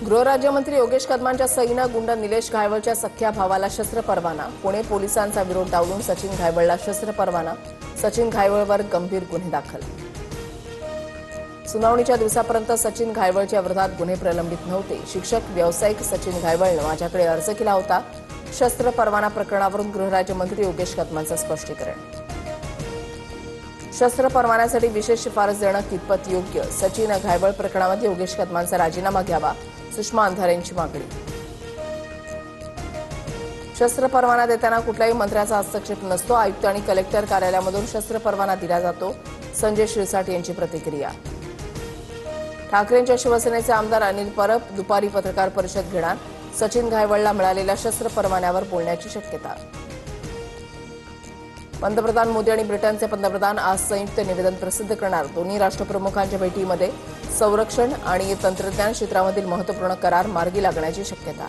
गृहराज्यमंत्री योगेश कदमांच्या सईनं गुंड निलेश घायवळच्या सख्या भावाला शस्त्र परवाना. पुणे पोलिसांचा विरोध डावलून सचिन घायवळला शस्त्र परवाना. सचिन घायवळवर गंभीर गुन्हे दाखल. सुनावणीच्या दिवसापर्यंत सचिन घायवळच्या विरोधात गुन्हे प्रलंबित नव्हते. शिक्षक व्यावसायिक सचिन घायवळनं माझ्याकडे अर्ज केला होता. शस्त्र परवाना प्रकरणावरून गृहराज्यमंत्री योगेश कदमांचं स्पष्टीकरण. शस्त्र परवान्यासाठी विशेष शिफारस देणं कितपत योग्य? सचिन घायवळ प्रकरणामध्ये योगेश कदमांचा राजीनामा घ्यावा, सुषमा अंधारेंची मागणी. शस्त्र परवाना देताना कुठल्याही मंत्र्याचा हस्तक्षेप नसतो. आयुक्त आणि कलेक्टर कार्यालयामधून शस्त्र परवाना दिला जातो. संजय शिरसाट यांची प्रतिक्रिया. ठाकरेंच्या शिवसेनेचे आमदार अनिल परब दुपारी पत्रकार परिषद घेणार. सचिन घायवळला मिळालेल्या शस्त्र परवान्यावर बोलण्याची शक्यता. पंतप्रधान मोदी आणि ब्रिटनचे पंतप्रधान आज संयुक्त निवेदन प्रसिद्ध करणार. दोन्ही राष्ट्रप्रमुखांच्या भेटीमध्ये संरक्षण आणि तंत्रज्ञान क्षेत्रामधील महत्त्वपूर्ण करार मार्गी लागण्याची शक्यता.